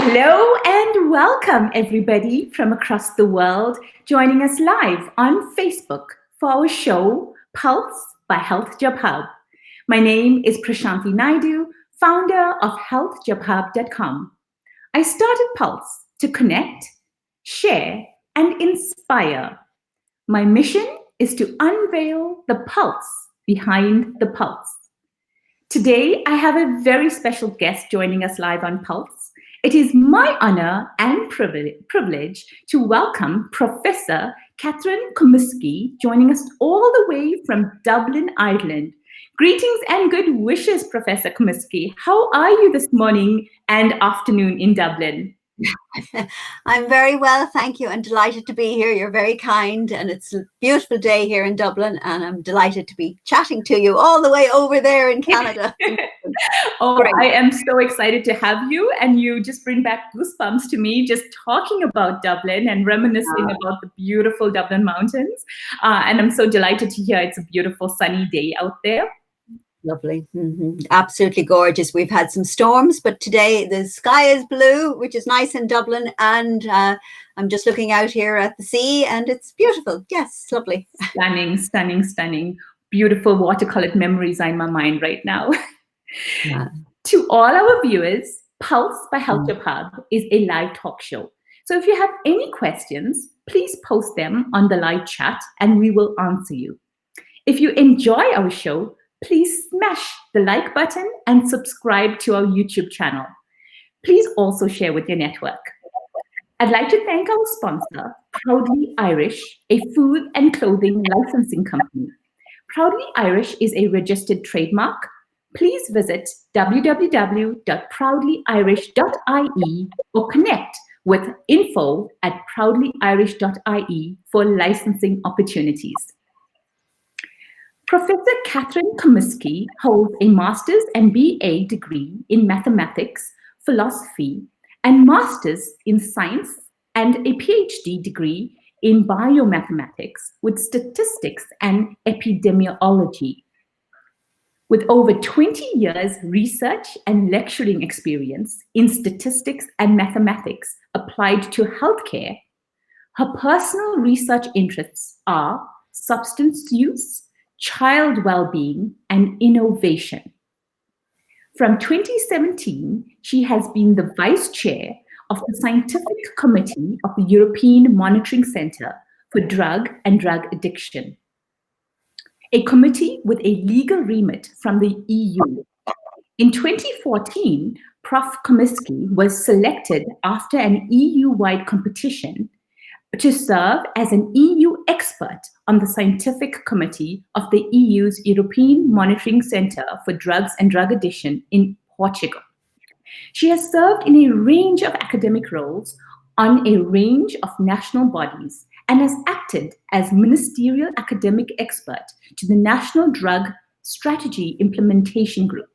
Hello and welcome everybody from across the world joining us live on Facebook for our show Pulse by healthjobhub. My name is Prashanthi Naidu, founder of healthjobhub.com. I started Pulse to connect, share, and inspire. My mission is to unveil the pulse behind the pulse. Today, I have a very special guest joining us live on Pulse. It is my honor and privilege to welcome Professor Catherine Comiskey, joining us all the way from Dublin, Ireland. Greetings and good wishes, Professor Comiskey. How are you this morning and afternoon in Dublin? I'm very well, thank you, and delighted to be here. You're very kind, and it's a beautiful day here in Dublin, and I'm delighted to be chatting to you all the way over there in Canada. I am so excited to have you, and you just bring back goosebumps to me just talking about Dublin and reminiscing about the beautiful Dublin mountains. And I'm so delighted to hear it's a beautiful sunny day out there. Lovely. Absolutely gorgeous. We've had some storms, but today the sky is blue, which is nice in Dublin, and I'm just looking out here at the sea, and it's beautiful. Yes, lovely. Stunning, stunning, stunning. Beautiful watercolored memories are in my mind right now. Yeah. To all our viewers, Pulse by healthjobhub is a live talk show. So if you have any questions, please post them on the live chat and we will answer you. If you enjoy our show, please smash the like button and subscribe to our YouTube channel. Please also share with your network. I'd like to thank our sponsor, Proudly Irish, a food and clothing licensing company. Proudly Irish is a registered trademark. Please visit www.proudlyirish.ie or connect with info@proudlyirish.ie for licensing opportunities. Professor Catherine Comiskey holds a master's and BA degree in mathematics, philosophy, and master's in science and a PhD degree in biomathematics with statistics and epidemiology. With over 20 years research and lecturing experience in statistics and mathematics applied to healthcare, her personal research interests are substance use, child well-being, and innovation. From 2017, she has been the vice chair of the Scientific Committee of the European Monitoring Centre for Drug and Drug Addiction, a committee with a legal remit from the EU. In 2014, Prof. Comiskey was selected after an EU-wide competition to serve as an EU expert on the Scientific Committee of the EU's European Monitoring Centre for Drugs and Drug Addiction in Portugal. She has served in a range of academic roles on a range of national bodies and has acted as ministerial academic expert to the National Drug Strategy Implementation Group.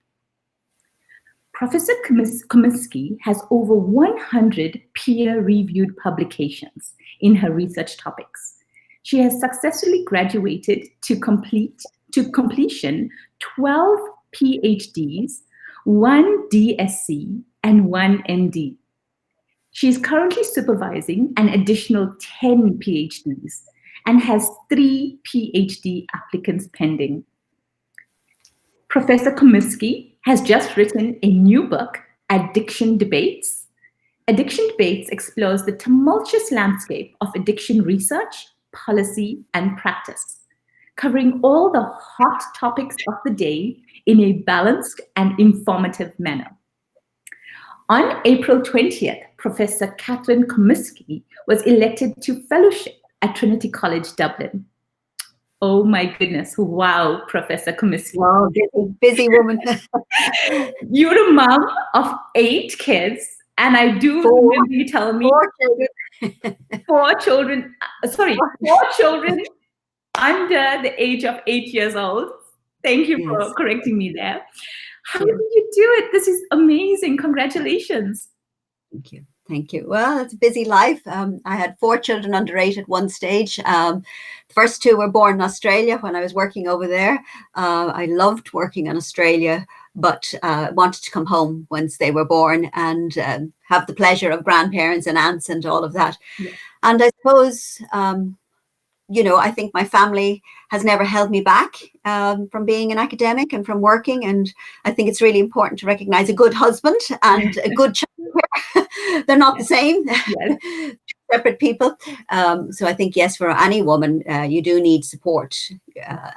Professor Comiskey has over 100 peer-reviewed publications in her research topics. She has successfully graduated to completion 12 PhDs, 1 DSc, and 1 MD. She is currently supervising an additional 10 PhDs and has 3 PhD applicants pending. Professor Comiskey has just written a new book, Addiction Debates. Addiction Debates explores the tumultuous landscape of addiction research, policy, and practice, covering all the hot topics of the day in a balanced and informative manner. On April 20th, Professor Catherine Comiskey was elected to fellowship at Trinity College Dublin. Oh my goodness, wow, Professor Comiskey. Wow, busy woman. You're a mom of 8 kids, and I do remember you telling me 4 children under the age of 8 years old. Thank you for correcting me there. How did you do it? This is amazing. Congratulations. Thank you. Thank you. Well, it's a busy life. I had 4 children under 8 at one stage. The first 2 were born in Australia when I was working over there. I loved working in Australia, but wanted to come home once they were born and have the pleasure of grandparents and aunts and all of that. Yeah. And I suppose, I think my family has never held me back from being an academic and from working. And I think it's really important to recognize a good husband and a good child. They're not the same. Yes. Separate people. So I think, yes, for any woman, you do need support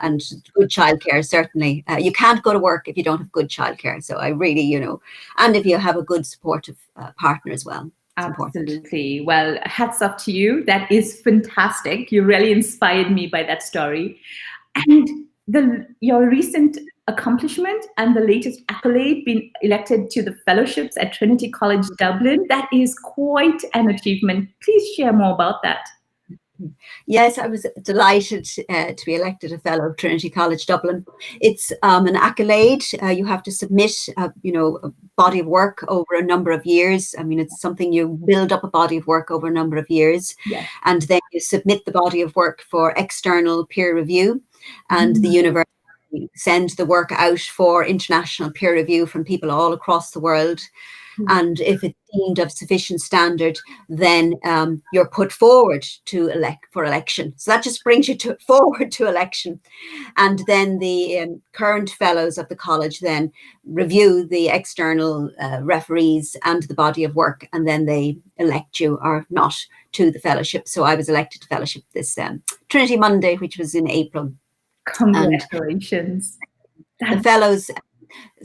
and good childcare, certainly. You can't go to work if you don't have good childcare. So I really, and if you have a good supportive partner as well. Absolutely. Well, hats off to you. That is fantastic. You really inspired me by that story. And your recent accomplishment and the latest accolade, being elected to the fellowships at Trinity College Dublin, that is quite an achievement. Please share more about that. Yes, I was delighted to be elected a fellow of Trinity College Dublin. It's an accolade. You have to submit, a body of work over a number of years. I mean, it's something you build up a body of work over a number of years, and then you submit the body of work for external peer review, and the university sends the work out for international peer review from people all across the world. And if it's deemed of sufficient standard, then you're put forward to for election. So that just brings you forward to election. And then the current fellows of the college then review the external referees and the body of work, and then they elect you or not to the fellowship. So I was elected to fellowship this Trinity Monday, which was in April. Congratulations. The fellows...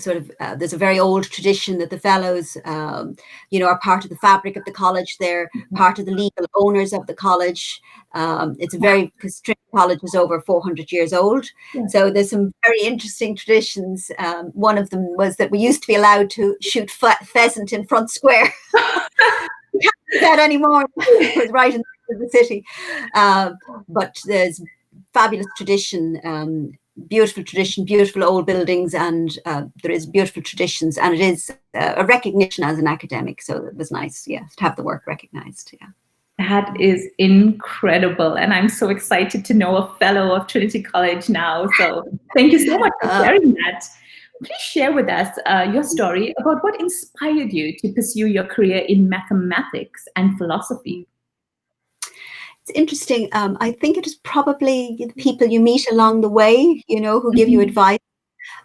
there's a very old tradition that the fellows, are part of the fabric of the college. They're part of the legal owners of the college. Because Trinity College is over 400 years old. Yeah. So there's some very interesting traditions. One of them was that we used to be allowed to shoot pheasant in Front Square. We can't do that anymore. It was right in the city. But there's fabulous tradition, beautiful tradition, beautiful old buildings, and there is beautiful traditions, and it is a recognition as an academic. So it was nice, to have the work recognized. Yeah. That is incredible, and I'm so excited to know a fellow of Trinity College now. So thank you so much for sharing that. Please share with us your story about what inspired you to pursue your career in mathematics and philosophy. It's interesting. I think it is probably the people you meet along the way, who give you advice.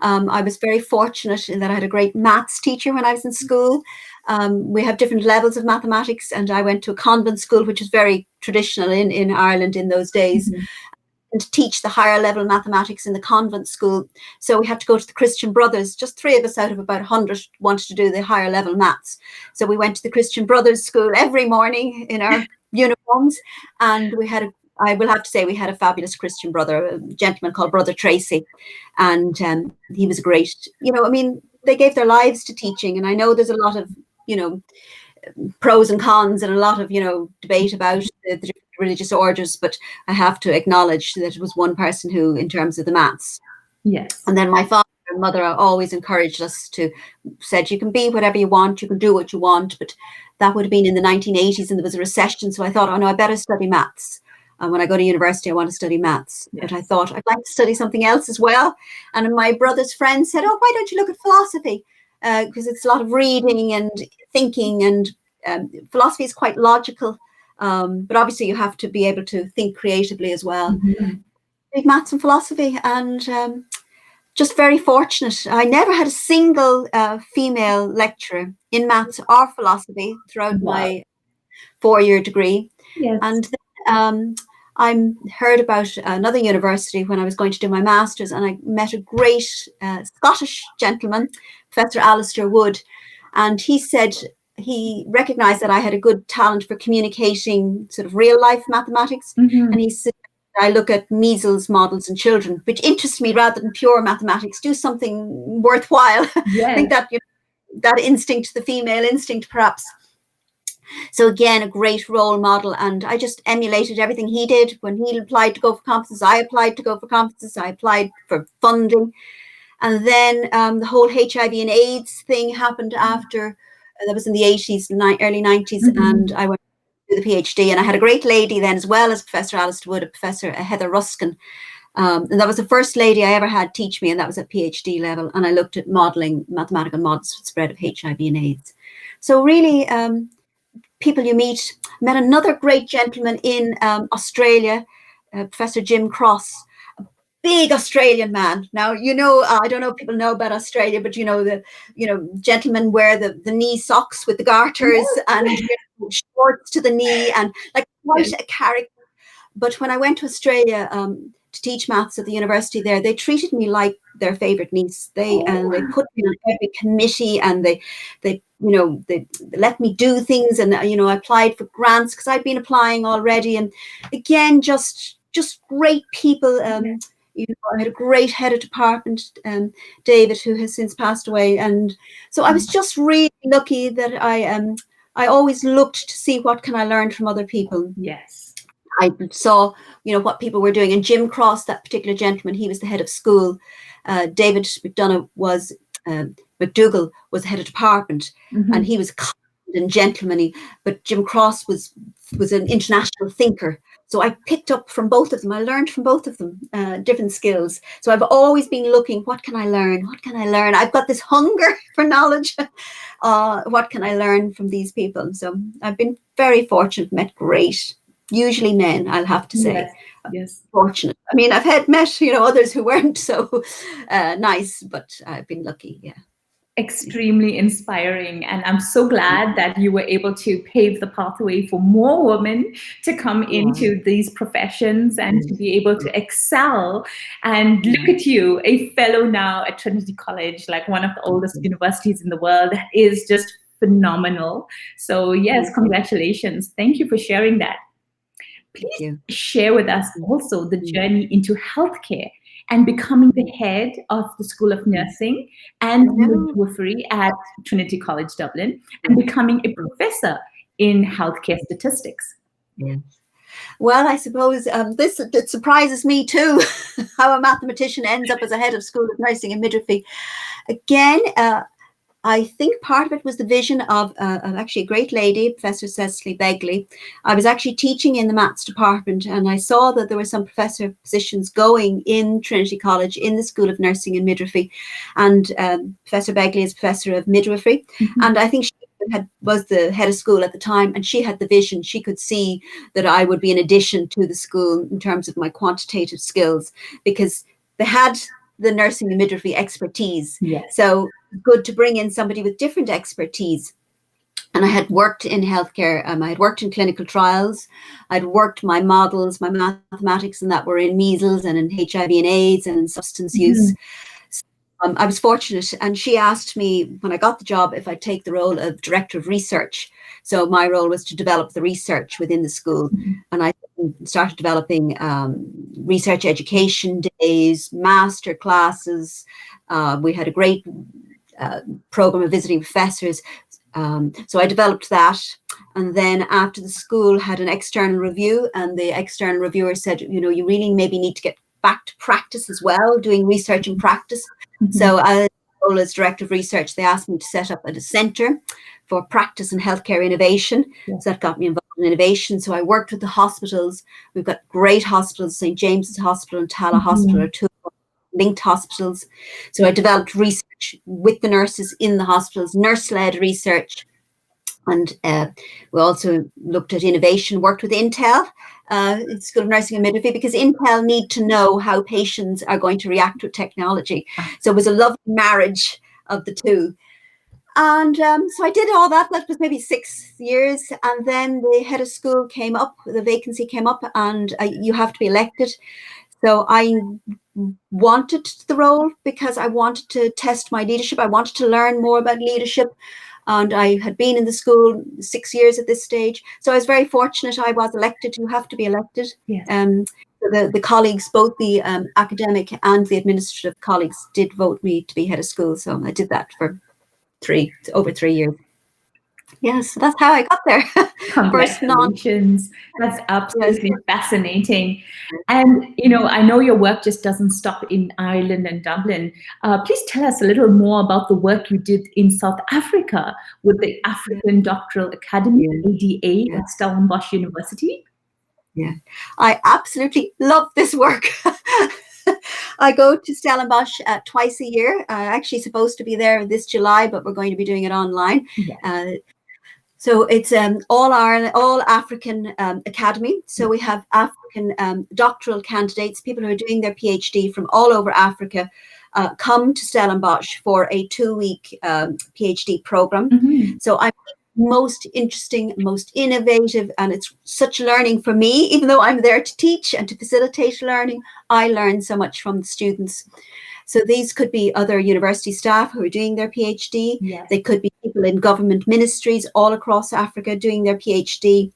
I was very fortunate in that I had a great maths teacher when I was in school. We have different levels of mathematics, and I went to a convent school, which is very traditional in Ireland in those days, and to teach the higher level mathematics in the convent school. So we had to go to the Christian Brothers. Just 3 of us out of about 100 wanted to do the higher level maths. So we went to the Christian Brothers school every morning in our uniforms, and I will have to say we had a fabulous Christian brother, a gentleman called Brother Tracy, and he was great. They gave their lives to teaching, and I know there's a lot of pros and cons and a lot of debate about the different religious orders, but I have to acknowledge that it was one person who, in terms of the maths, and then my father and mother always encouraged us said you can be whatever you want, you can do what you want, but that would have been in the 1980s, and there was a recession, so I thought, oh no, I better study maths. When I go to university, I want to study maths. But I thought I'd like to study something else as well. And my brother's friend said, oh, why don't you look at philosophy? Because it's a lot of reading and thinking, and philosophy is quite logical. But obviously you have to be able to think creatively as well. Big maths and philosophy, and just very fortunate. I never had a single female lecturer in maths or philosophy throughout my 4-year degree. And then I heard about another university when I was going to do my master's, and I met a great Scottish gentleman, Professor Alistair Wood, and he said he recognized that I had a good talent for communicating sort of real life mathematics, and he said, I look at measles models in children, which interests me rather than pure mathematics. Do something worthwhile. I think that that instinct, the female instinct, perhaps. So again, a great role model, and I just emulated everything he did. When he applied to go for conferences, I applied to go for conferences. I applied for funding, and then the whole HIV and AIDS thing happened after That was in the 80s, early 90s, and I went to do the PhD. And I had a great lady then, as well as Professor Alistair Wood, Professor Heather Ruskin. And that was the first lady I ever had teach me, and that was at PhD level. And I looked at modelling, mathematical models for the spread of HIV and AIDS. So really, people you meet. Met another great gentleman in Australia, Professor Jim Cross, a big Australian man. Now, I don't know if people know about Australia, but gentlemen wear the knee socks with the garters and shorts to the knee, and like quite a character. But when I went to Australia to teach maths at the university there, they treated me like their favorite niece. They put me on every committee, and they let me do things, and I applied for grants because I'd been applying already. And again, just great people. I had a great head of department, David, who has since passed away, and so I was just really lucky that I always looked to see what can I learn from other people. Yes. I saw, what people were doing. And Jim Cross, that particular gentleman, he was the head of school. David McDonough was, McDougall was the head of department, and he was kind and gentlemanly. But Jim Cross was an international thinker. So I picked up from both of them. I learned from both of them different skills. So I've always been looking, what can I learn? What can I learn? I've got this hunger for knowledge. What can I learn from these people? So I've been very fortunate, met great, usually men, I'll have to say. Yes. Fortunate. I mean, I've met others who weren't so nice, but I've been lucky. Yeah. Extremely inspiring, and I'm so glad that you were able to pave the pathway for more women to come into these professions and to be able to excel. And look at you, a fellow now at Trinity College, like one of the oldest universities in the world. That is just phenomenal. So yes, congratulations. Thank you for sharing that. Please share with us also the journey into healthcare and becoming the head of the School of Nursing and Midwifery at Trinity College Dublin, and becoming a professor in healthcare statistics. Yes. Well, I suppose it surprises me too, how a mathematician ends up as a head of School of Nursing and Midwifery. Again, I think part of it was the vision of actually a great lady, Professor Cecily Begley. I was actually teaching in the maths department, and I saw that there were some professor positions going in Trinity College in the School of Nursing and Midwifery. And Professor Begley is Professor of Midwifery. And I think she was the head of school at the time, and she had the vision. She could see that I would be an addition to the school in terms of my quantitative skills, because they had the nursing and midwifery expertise. So good to bring in somebody with different expertise. And I had worked in healthcare. I had worked in clinical trials. I'd worked my models, my mathematics, and that were in measles and in HIV and AIDS and in substance use. So, I was fortunate, and she asked me when I got the job if I'd take the role of director of research. So my role was to develop the research within the school, and I started developing research education days, master classes. We had a great program of visiting professors. So I developed that. And then after the school had an external review, and the external reviewer said, you really maybe need to get back to practice as well, doing research and practice. So as director of research, they asked me to set up a centre for practice and healthcare innovation. So that got me involved in innovation. So I worked with the hospitals. We've got great hospitals, St. James's Hospital and Tala Hospital are two linked hospitals. So I developed research with the nurses in the hospitals, nurse-led research. And we also looked at innovation, worked with Intel, School of Nursing and Midwifery, because Intel need to know how patients are going to react with technology. So it was a lovely marriage of the two. And so I did all that. That was maybe 6 years. And then the head of school came up, the vacancy came up, and you have to be elected. So I wanted the role because I wanted to test my leadership. I wanted to learn more about leadership. And I had been in the school 6 years at this stage. So I was very fortunate I was elected. You have to be elected. The colleagues, both the academic and the administrative colleagues, did vote me to be head of school. So I did that for over 3 years. Yes, that's how I got there. First non. Congratulations. That's Yes. absolutely fascinating. And, I know your work just doesn't stop in Ireland and Dublin. Please tell us a little more about the work you did in South Africa with the Yeah. African Doctoral Academy Yeah. ADA Yeah. at Stellenbosch University. Yeah. I absolutely love this work. I go to Stellenbosch twice a year. Actually supposed to be there this July, but we're going to be doing it online. Yes. So it's all African academy. So we have African doctoral candidates, people who are doing their PhD from all over Africa, come to Stellenbosch for a 2-week PhD program. Mm-hmm. So I'm most interesting, most innovative, and it's such learning for me. Even though I'm there to teach and to facilitate learning, I learn so much from the students. So these could be other university staff who are doing their PhD. Yes. They could be people in government ministries all across Africa doing their PhD.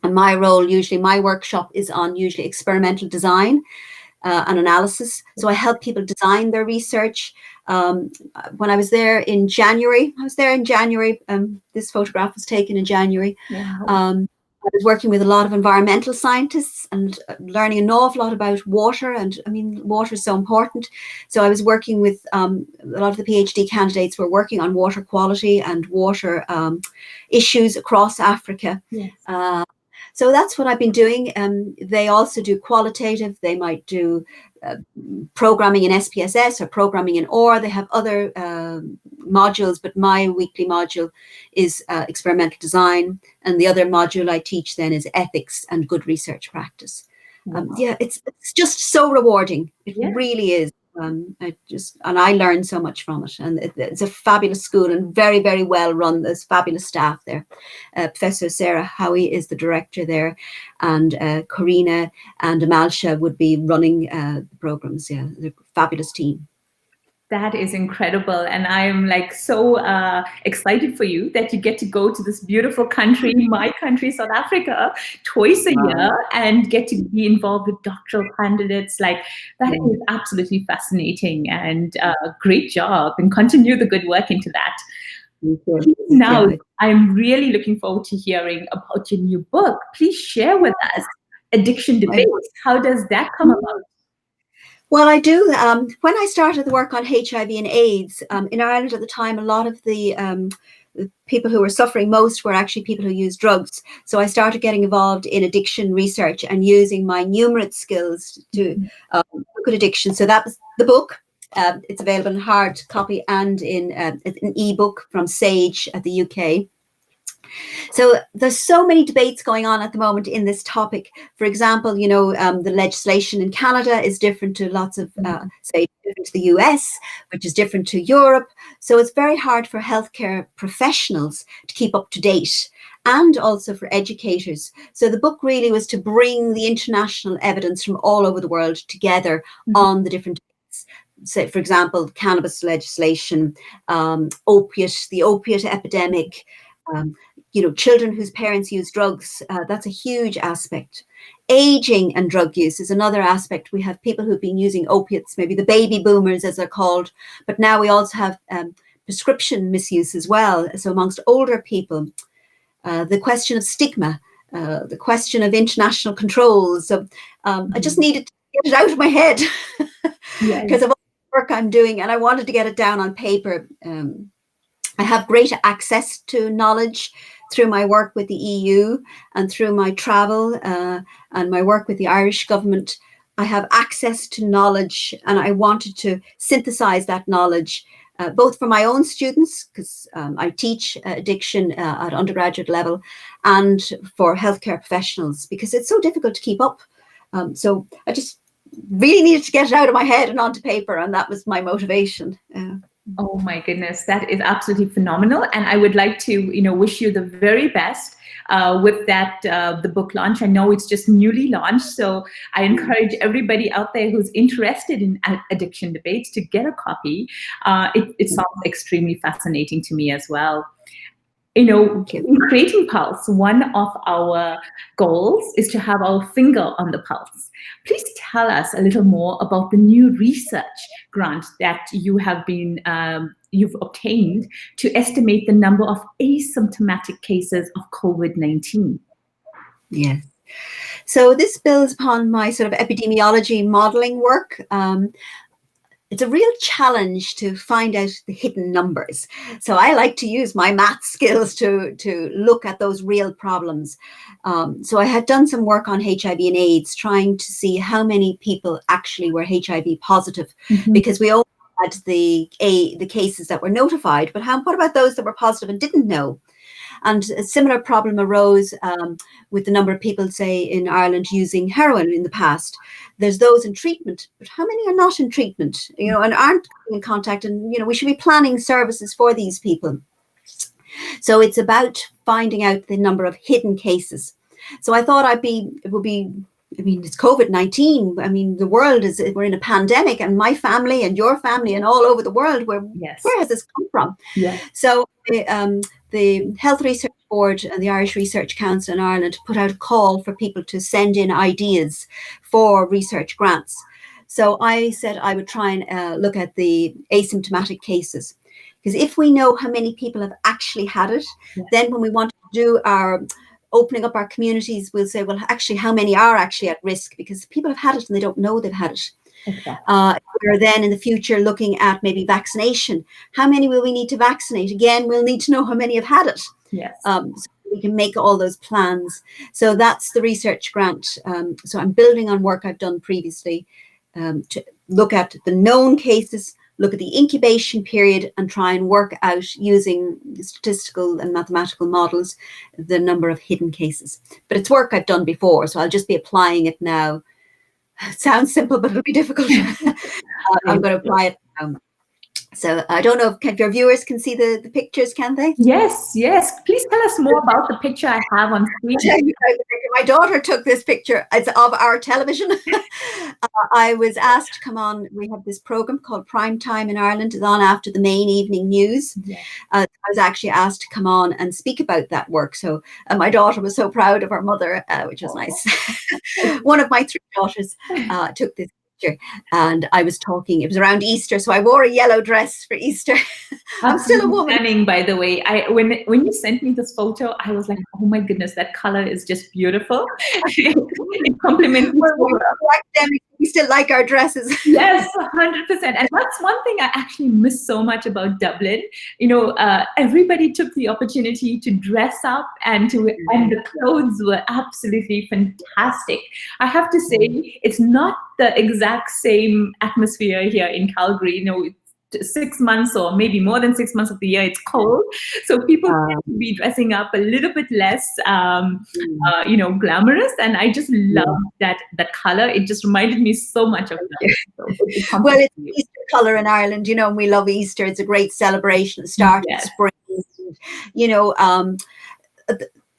And my role, usually my workshop is on usually experimental design and analysis. So I help people design their research. When I was there in January, this photograph was taken in January. Wow. I was working with a lot of environmental scientists and learning an awful lot about water. And I mean, water is so important. So I was working with a lot of the PhD candidates were working on water quality and water issues across Africa. Yes. So that's what I've been doing. They also do qualitative. They might do programming in SPSS or programming in OR. They have other modules, but my weekly module is experimental design. And the other module I teach then is ethics and good research practice. Wow. Yeah, it's just so rewarding. It Yeah. really is. I learned so much from it, and it's a fabulous school and very, very well run. There's fabulous staff there. Professor Sarah Howie is the director there, and Corina and Amalsha would be running the programs. Yeah, they're a fabulous team. That is incredible. And I'm like so excited for you that you get to go to this beautiful country, my country, South Africa, twice a year and get to be involved with doctoral candidates. Like that is absolutely fascinating, and great job, and continue the good work into that. Now, I'm really looking forward to hearing about your new book. Please share with us Addiction Debates. How does that come about? Well, I do. When I started the work on HIV and AIDS in Ireland at the time, a lot of the people who were suffering most were actually people who used drugs. So I started getting involved in addiction research and using my numerate skills to look at addiction. So that was the book. It's available in hard copy and in an ebook from Sage at the UK. So there's so many debates going on at the moment in this topic. For example, the legislation in Canada is different to lots of, say, different to the US, which is different to Europe. So it's very hard for healthcare professionals to keep up to date, and also for educators. So the book really was to bring the international evidence from all over the world together on the different debates. Say, for example, cannabis legislation, the opiate epidemic, children whose parents use drugs, that's a huge aspect. Aging and drug use is another aspect. We have people who've been using opiates, maybe the baby boomers as they're called, but now we also have prescription misuse as well. So amongst older people, the question of stigma, the question of international controls. So I just needed to get it out of my head because of all the work I'm doing, and I wanted to get it down on paper. I have great access to knowledge through my work with the EU and through my travel and my work with the Irish government. I have access to knowledge, and I wanted to synthesize that knowledge, both for my own students, because I teach addiction at undergraduate level, and for healthcare professionals, because it's so difficult to keep up. So I just really needed to get it out of my head and onto paper, and that was my motivation. Oh my goodness, that is absolutely phenomenal. And I would like to, wish you the very best with that, the book launch. I know it's just newly launched, so I encourage everybody out there who's interested in addiction debates to get a copy. It sounds extremely fascinating to me as well. In Creating Pulse, one of our goals is to have our finger on the pulse. Please tell us a little more about the new research grant that you have been you've obtained to estimate the number of asymptomatic cases of COVID-19. Yes. So this builds upon my sort of epidemiology modeling work. It's a real challenge to find out the hidden numbers. So I like to use my math skills to look at those real problems. So I had done some work on HIV and AIDS, trying to see how many people actually were HIV positive, because we only had the cases that were notified, but what about those that were positive and didn't know? And a similar problem arose with the number of people, say, in Ireland using heroin in the past. There's those in treatment, but how many are not in treatment, and aren't in contact? And, we should be planning services for these people. So it's about finding out the number of hidden cases. So I thought it's COVID-19. I mean, the world we're in a pandemic, and my family and your family and all over the world, where has this come from? So the Health Research Board and the Irish Research Council in Ireland put out a call for people to send in ideas for research grants. So I said I would try and look at the asymptomatic cases, because if we know how many people have actually had it, then when we want to do our opening up our communities, we'll say, well, actually, how many are actually at risk? Because people have had it and they don't know they've had it. We're then in the future looking at maybe vaccination. How many will we need to vaccinate? Again, we'll need to know how many have had it. So we can make all those plans. So that's the research grant. So I'm building on work I've done previously to look at the known cases, look at the incubation period, and try and work out, using statistical and mathematical models, the number of hidden cases. But it's work I've done before, so I'll just be applying it now. It sounds simple, but it'll be difficult. I'm going to apply it now. So I don't know if your viewers can see the pictures, can they? Yes. Please tell us more about the picture I have on screen. My daughter took this picture. It's of our television. I was asked to come on. We have this program called Prime Time in Ireland. It's on after the main evening news. I was actually asked to come on and speak about that work. So my daughter was so proud of her mother, which was nice. One of my three daughters took this picture, and I was talking. It was around Easter, so I wore a yellow dress for Easter. I'm still a woman. Stunning, by the way. When you sent me this photo, I was like, oh my goodness, that color is just beautiful. It complements. We're academics. We still like our dresses. Yes, 100%. And that's one thing I actually miss so much about Dublin. Everybody took the opportunity to dress up, and the clothes were absolutely fantastic. I have to say, it's not the exact same atmosphere here in Calgary. 6 months or maybe more than 6 months of the year, it's cold. So people tend to be dressing up a little bit less, glamorous. And I just love that color. It just reminded me so much of that. So well, it's Easter color in Ireland, and we love Easter. It's a great celebration. The start of spring,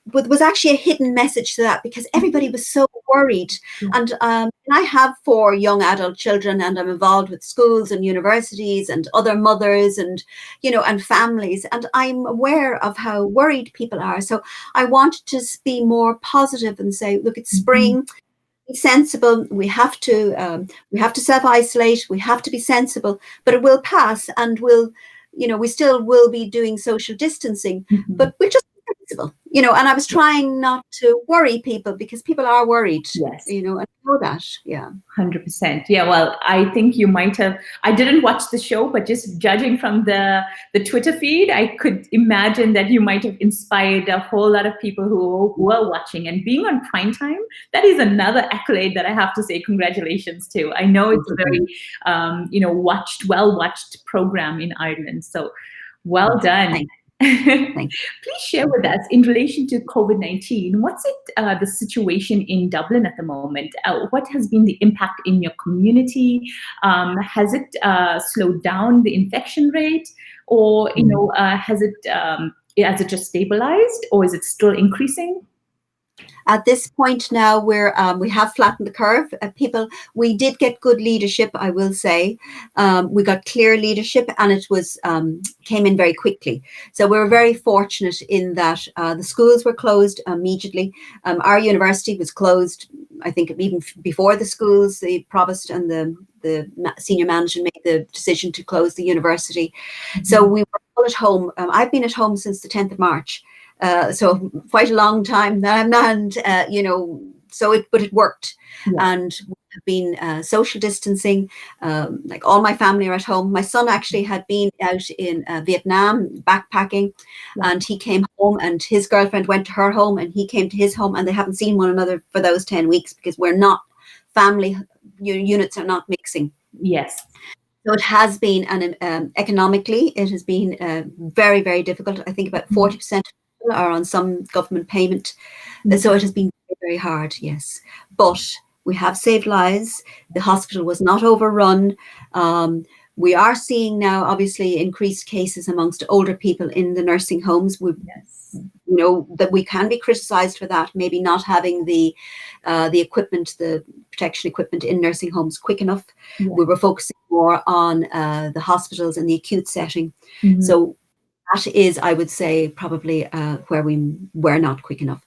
but was actually a hidden message to that, because everybody was so worried. And I have 4 young adult children, and I'm involved with schools and universities and other mothers and and families, and I'm aware of how worried people are. So I want to be more positive and say, look, it's spring. Be sensible. We have to self-isolate. We have to be sensible, but it will pass, and we still will be doing social distancing, but we'll just be sensible, and I was trying not to worry people, because people are worried, and I know that. 100%. Yeah, well, I think you might have, I didn't watch the show, but just judging from the Twitter feed, I could imagine that you might have inspired a whole lot of people who were watching. And being on prime time, that is another accolade that I have to say congratulations to. I know it's a very, well-watched program in Ireland. So well done. Please share with us, in relation to COVID-19, what's the situation in Dublin at the moment? What has been the impact in your community? Has it slowed down the infection rate, or has it just stabilized, or is it still increasing? At this point now, we have flattened the curve. We did get good leadership, I will say. We got clear leadership, and it was came in very quickly. So we were very fortunate in that the schools were closed immediately. Our university was closed, I think, even before the schools. The provost and the the senior management made the decision to close the university. So we were all at home. I've been at home since the 10th of March. So quite a long time, and but it worked. And we have been social distancing. Like all my family are at home. My son actually had been out in Vietnam backpacking, and he came home, and his girlfriend went to her home, and he came to his home, and they haven't seen one another for those 10 weeks because we're not family units are not mixing. Yes. So it has been, and economically, it has been very, very difficult. I think about 40% are on some government payment. So it has been very, very hard, yes. But we have saved lives. The hospital was not overrun. We are seeing now, obviously, increased cases amongst older people in the nursing homes. You know, that we can be criticised for that, maybe not having the equipment, the protection equipment in nursing homes quick enough. We were focusing more on the hospitals and the acute setting. So that is, I would say, probably where we were not quick enough.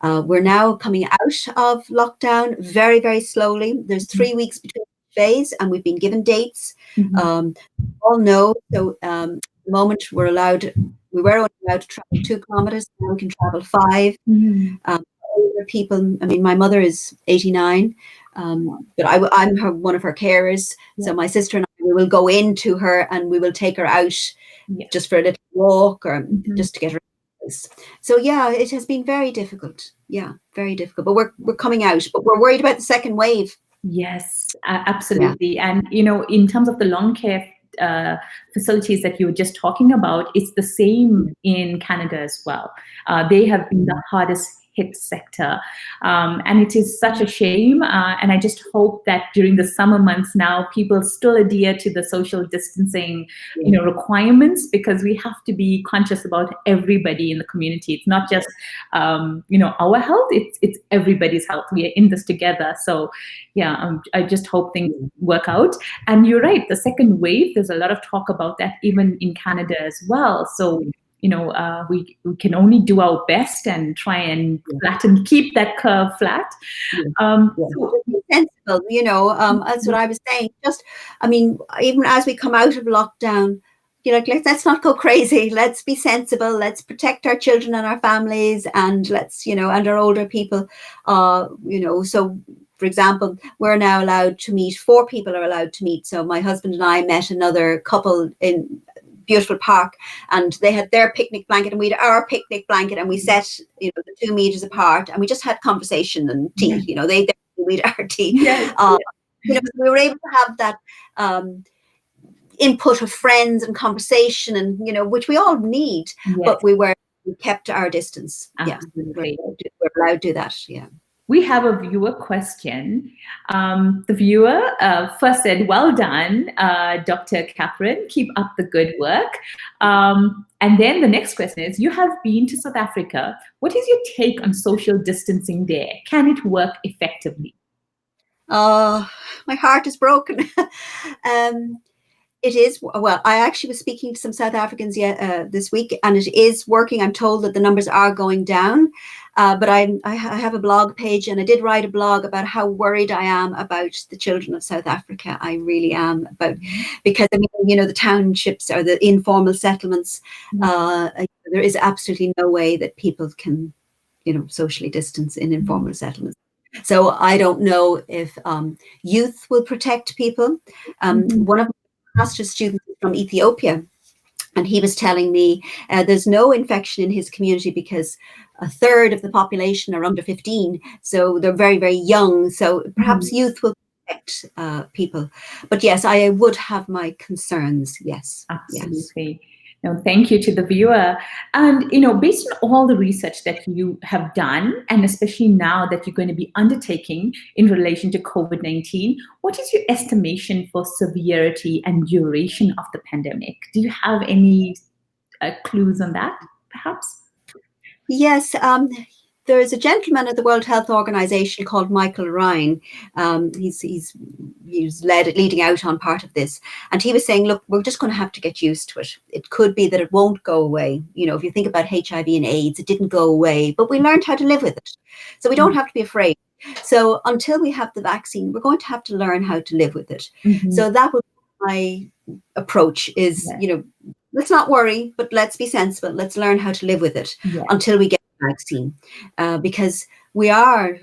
We're now coming out of lockdown very, very slowly. There's 3 weeks between phase, and we've been given dates. All know. So at the moment we were only allowed to travel 2 kilometers. Now we can travel 5. Older people, I mean, my mother is 89, but I'm one of her carers. So my sister and I, we will go into her and we will take her out just for a little walk or just to get her. So yeah, it has been very difficult. Yeah, very difficult. But we're coming out. But we're worried about the second wave. Yes, absolutely. And you know, in terms of the long care facilities that you were just talking about, it's the same in Canada as well. They have been the hardest hit sector, and it is such a shame. And I just hope that during the summer months now, people still adhere to the social distancing, requirements, because we have to be conscious about everybody in the community. It's not just our health; it's everybody's health. We are in this together. So yeah, I just hope things work out. And you're right, the second wave, there's a lot of talk about that even in Canada as well. So we can only do our best and try and keep that curve flat. So sensible, that's what I was saying. Even as we come out of lockdown, let's not go crazy. Let's be sensible. Let's protect our children and our families, and let's, and our older people. So for example, we're now allowed to meet. 4 people are allowed to meet. So my husband and I met another couple in beautiful park, and they had their picnic blanket and we had our picnic blanket, and we set the 2 meters apart, and we just had conversation and tea. We had our tea. We were able to have that input of friends and conversation, and which we all need. But we kept our distance. Absolutely. We're allowed to do that. We have a viewer question. The viewer first said, "Well done, Dr. Catherine. Keep up the good work." And then the next question is, you have been to South Africa. What is your take on social distancing there? Can it work effectively? My heart is broken. It is. Well, I actually was speaking to some South Africans this week, and it is working. I'm told that the numbers are going down. But I have a blog page, and I did write a blog about how worried I am about the children of South Africa. I really am, because the townships or the informal settlements, there is absolutely no way that people can, socially distance in informal settlements. So I don't know if youth will protect people. One of my master's students is from Ethiopia, and he was telling me there's no infection in his community because 1/3 of the population are under 15. So they're very, very young. So perhaps youth will protect people. But yes, I would have my concerns. Yes. Absolutely. Yes. No, thank you to the viewer. And, based on all the research that you have done, and especially now that you're going to be undertaking in relation to COVID-19, what is your estimation for severity and duration of the pandemic? Do you have any clues on that, perhaps? Yes. There is a gentleman at the World Health Organization called Michael Ryan. He's leading out on part of this. And he was saying, look, we're just going to have to get used to it. It could be that it won't go away. If you think about HIV and AIDS, it didn't go away, but we learned how to live with it. So we don't have to be afraid. So until we have the vaccine, we're going to have to learn how to live with it. Mhm. So that would be my approach is, Yeah. let's not worry, but let's be sensible. Let's learn how to live with it Yeah. until we get the vaccine, because we are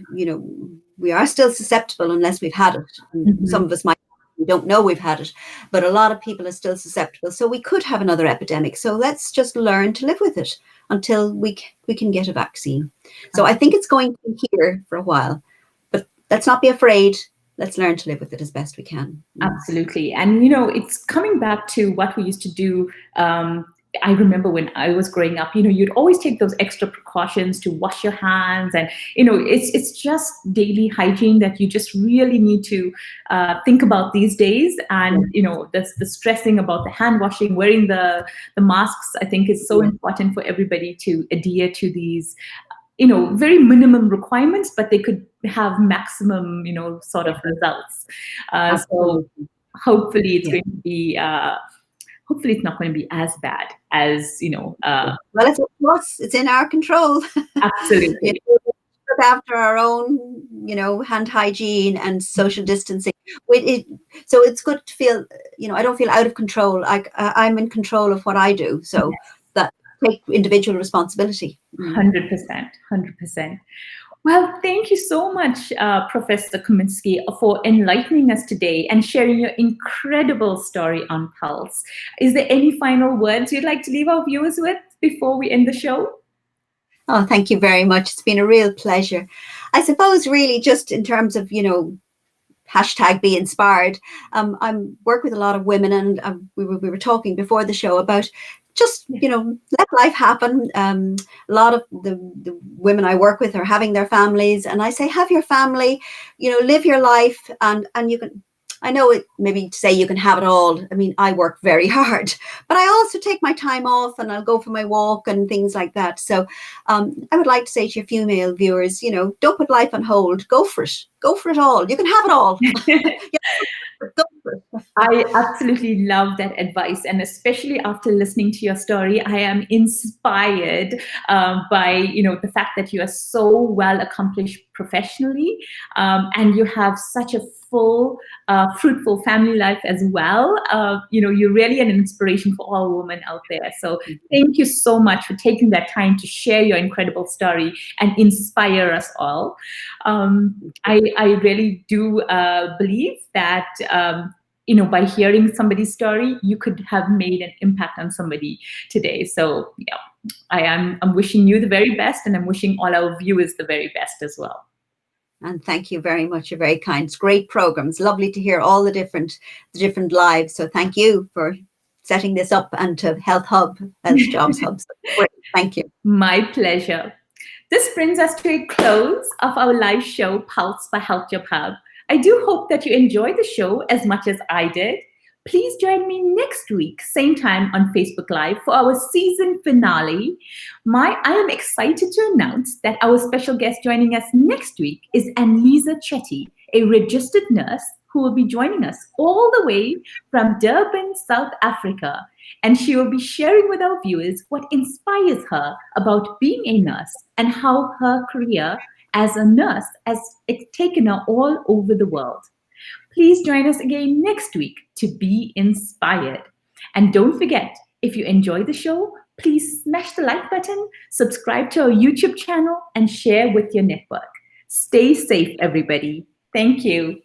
still susceptible unless we've had it. And some of us we don't know we've had it, but a lot of people are still susceptible. So we could have another epidemic. So let's just learn to live with it until we can get a vaccine. So I think it's going to be here for a while, but let's not be afraid. Let's learn to live with it as best we can. Absolutely. And, it's coming back to what we used to do. I remember when I was growing up, you'd always take those extra precautions to wash your hands. And, it's just daily hygiene that you just really need to think about these days. And, the stressing about the hand washing, wearing the masks, I think is so important for everybody to adhere to these very minimum requirements, but they could have maximum, sort of results. So hopefully it's going to be, hopefully it's not going to be as bad as, well, it's in our control. Absolutely. Look after our own, hand hygiene and social distancing. So it's good to feel, I don't feel out of control. I'm in control of what I do. So that take individual responsibility. 100%, 100%. Well, thank you so much, Professor Comiskey, for enlightening us today and sharing your incredible story on Pulse. Is there any final words you'd like to leave our viewers with before we end the show? Oh, thank you very much. It's been a real pleasure. I suppose really just in terms of, hashtag be inspired. I work with a lot of women, and we were talking before the show about just, let life happen. A lot of the women I work with are having their families, and I say, have your family, live your life, and you can, I know it maybe to say you can have it all. I mean, I work very hard, but I also take my time off and I'll go for my walk and things like that. So I would like to say to your female viewers, don't put life on hold. Go for it. Go for it all. You can have it all. Go for it. I absolutely love that advice. And especially after listening to your story, I am inspired by, the fact that you are so well accomplished professionally, and you have such a full, fruitful family life as well. You're really an inspiration for all women out there. So thank you so much for taking that time to share your incredible story and inspire us all. I really do believe that, by hearing somebody's story, you could have made an impact on somebody today. So, I'm wishing you the very best, and I'm wishing all our viewers the very best as well. And thank you very much. You're very kind. It's great programs. Lovely to hear all the different lives. So thank you for setting this up, and to Health Hub, Health Jobs Hub. Great. Thank you. My pleasure. This brings us to a close of our live show, Pulse by healthjobhub. I do hope that you enjoyed the show as much as I did. Please join me next week, same time on Facebook Live for our season finale. I am excited to announce that our special guest joining us next week is Annalisa Chetty, a registered nurse who will be joining us all the way from Durban, South Africa. And she will be sharing with our viewers what inspires her about being a nurse and how her career as a nurse has taken her all over the world. Please join us again next week to be inspired. And don't forget, if you enjoy the show, please smash the like button, subscribe to our YouTube channel, and share with your network. Stay safe, everybody. Thank you.